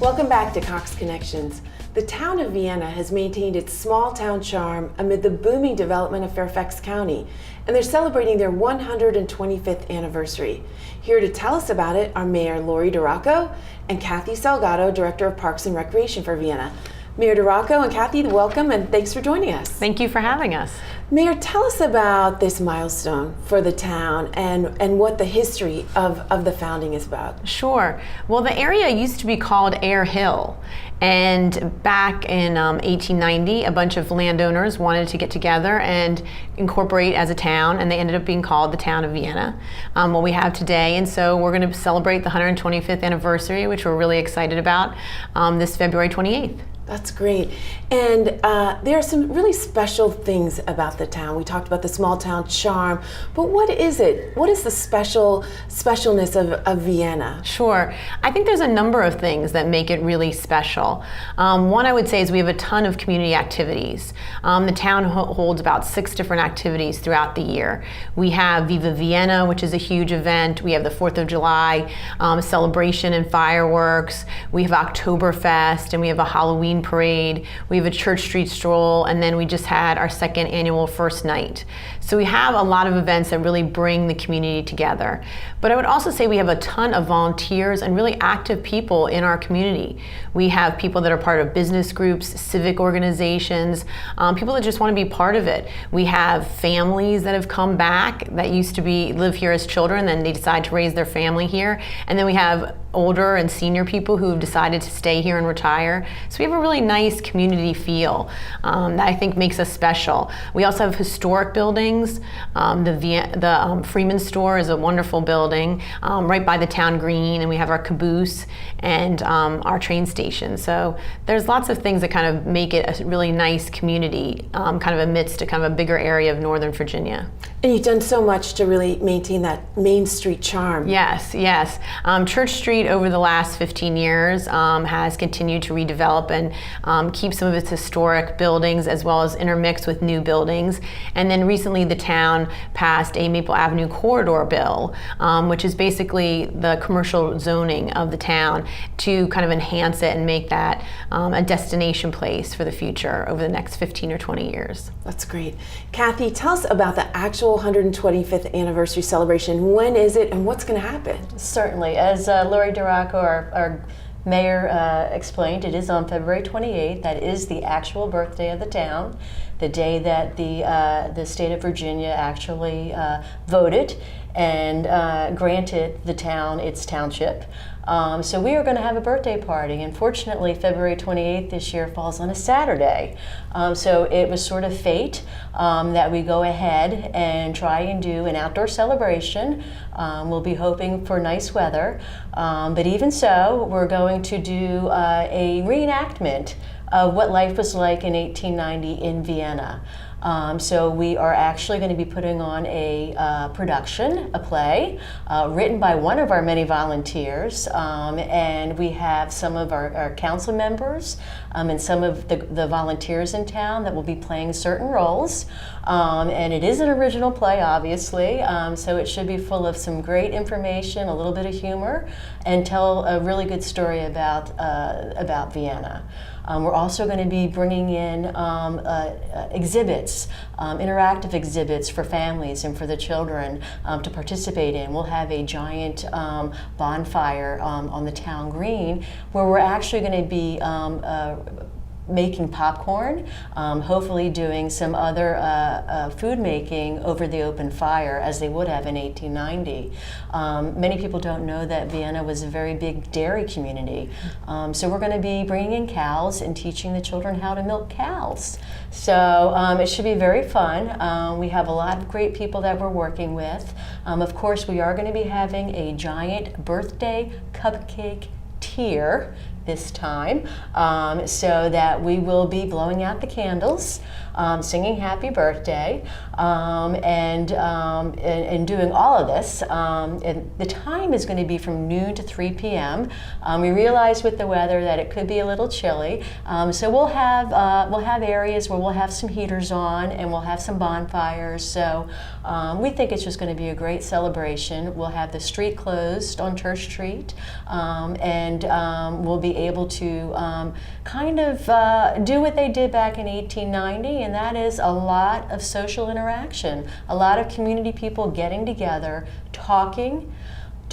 Welcome back to Cox Connections. The town of Vienna has maintained its small town charm amid the booming development of Fairfax County, and they're celebrating their 125th anniversary. Here to tell us about it are Mayor Lori DiRocco and Kathy Salgado, Director of Parks and Recreation for Vienna. Mayor DiRocco and Kathy, welcome and thanks for joining us. Thank you for having us. Mayor, tell us about this milestone for the town and what the history of the founding is about. Sure. Well, the area used to be called Air Hill, and back in 1890, a bunch of landowners wanted to get together and incorporate as a town, and they ended up being called the town of Vienna, what we have today. And so we're going to celebrate the 125th anniversary, which we're really excited about, this February 28th. That's great. And there are some really special things about the town. We talked about the small town charm, but what is it? What is the specialness of Vienna? Sure. I think there's a number of things that make it really special. One I would say is we have a ton of community activities. The town holds about 6 different activities throughout the year. We have Viva Vienna, which is a huge event. We have the 4th of July celebration and fireworks. We have Oktoberfest, and we have a Halloween parade. We have a Church Street stroll, and then we just had our 2nd annual First Night. So we have a lot of events that really bring the community together. But I would also say we have a ton of volunteers and really active people in our community. We have people that are part of business groups, civic organizations, people that just want to be part of it. We have families that have come back that used to live here as children, then they decide to raise their family here. And then we have older and senior people who have decided to stay here and retire. So we have a really nice community feel that I think makes us special. We also have historic buildings. The Freeman store is a wonderful building right by the town green, and we have our caboose and our train station. So there's lots of things that kind of make it a really nice community, kind of amidst a kind of a bigger area of Northern Virginia. And you've done so much to really maintain that Main Street charm. Yes, yes. Church Street over the last 15 years has continued to redevelop and keep some of its historic buildings as well as intermix with new buildings. And then recently the town passed a Maple Avenue corridor bill, which is basically the commercial zoning of the town to kind of enhance it and make that a destination place for the future over the next 15 or 20 years. That's great. Kathy, tell us about the actual 125th anniversary celebration. When is it and what's going to happen? Certainly. As Lori DiRocco, our mayor, explained, it is on February 28th. That is the actual birthday of the town, the day that the state of Virginia actually voted and granted the town its township. So we are going to have a birthday party. Unfortunately, February 28th this year falls on a Saturday. So it was sort of fate that we go ahead and try and do an outdoor celebration. We'll be hoping for nice weather. But even so, we're going to do a reenactment of what life was like in 1890 in Vienna. So we are actually going to be putting on a production, a play, written by one of our many volunteers, and we have some of our council members and some of the volunteers in town that will be playing certain roles. And it is an original play, obviously, so it should be full of some great information, a little bit of humor, and tell a really good story about Vienna. We're also going to be bringing in exhibits, interactive exhibits for families and for the children to participate in. We'll have a giant bonfire on the town green where we're actually going to be making popcorn, hopefully doing some other food making over the open fire as they would have in 1890. Many people don't know that Vienna was a very big dairy community. So we're going to be bringing in cows and teaching the children how to milk cows. So it should be very fun. We have a lot of great people that we're working with. Of course, we are going to be having a giant birthday cupcake tier this time, so that we will be blowing out the candles, singing happy birthday, and doing all of this. And the time is going to be from noon to 3 p.m. We realize with the weather that it could be a little chilly, so we'll have areas where we'll have some heaters on and we'll have some bonfires. So we think it's just going to be a great celebration. We'll have the street closed on Church Street, and we'll be able to kind of do what they did back in 1890, and that is a lot of social interaction, a lot of community people getting together, talking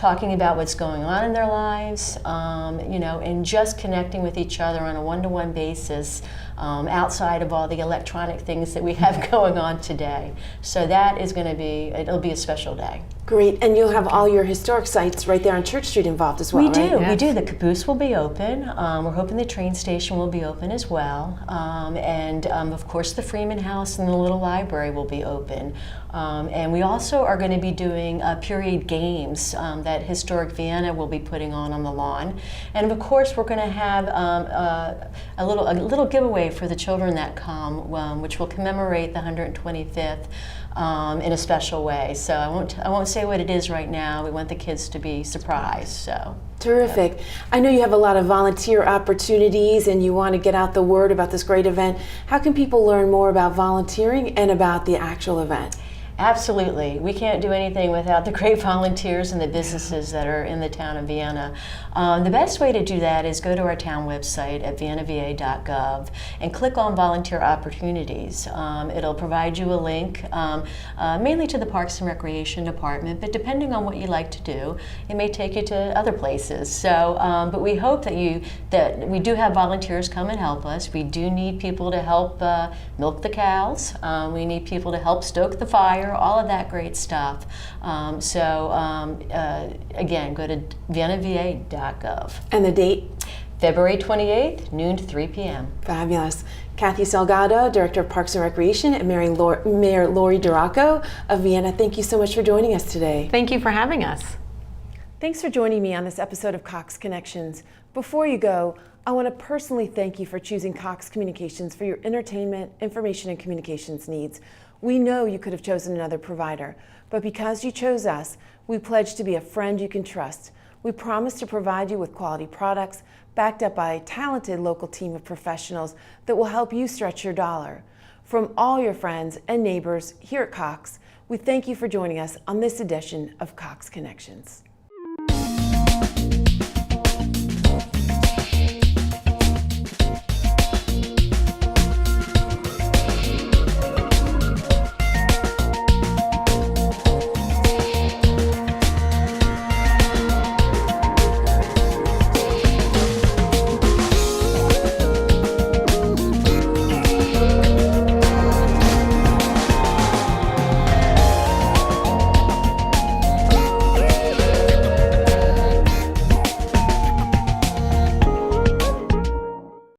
about what's going on in their lives, and just connecting with each other on a one-to-one basis outside of all the electronic things that we have going on today. So that is going to be, it'll be a special day. Great, and you'll have all your historic sites right there on Church Street involved as well, We do, right? we do. The caboose will be open. We're hoping the train station will be open as well. And of course the Freeman House and the little library will be open. And we also are going to be doing period games that Historic Vienna will be putting on the lawn. And of course we're going to have a little giveaway for the children that come, which will commemorate the 125th. In a special way. So I won't say what it is right now. We want the kids to be surprised. So terrific. I know you have a lot of volunteer opportunities and you want to get out the word about this great event. How can people learn more about volunteering and about the actual event? Absolutely. We can't do anything without the great volunteers and the businesses that are in the town of Vienna. The best way to do that is go to our town website at viennava.gov and click on volunteer opportunities. It'll provide you a link mainly to the Parks and Recreation Department, but depending on what you like to do, it may take you to other places. So, but we hope that we do have volunteers come and help us. We do need people to help milk the cows. We need people to help stoke the fire. All of that great stuff. Again, go to viennava.gov. And the date? February 28th, noon to 3 p.m. Fabulous. Kathy Salgado, Director of Parks and Recreation, and Mayor Lori Duraco of Vienna, thank you so much for joining us today. Thank you for having us. Thanks for joining me on this episode of Cox Connections. Before you go, I want to personally thank you for choosing Cox Communications for your entertainment, information, and communications needs. We know you could have chosen another provider, but because you chose us, we pledge to be a friend you can trust. We promise to provide you with quality products backed up by a talented local team of professionals that will help you stretch your dollar. From all your friends and neighbors here at Cox, we thank you for joining us on this edition of Cox Connections.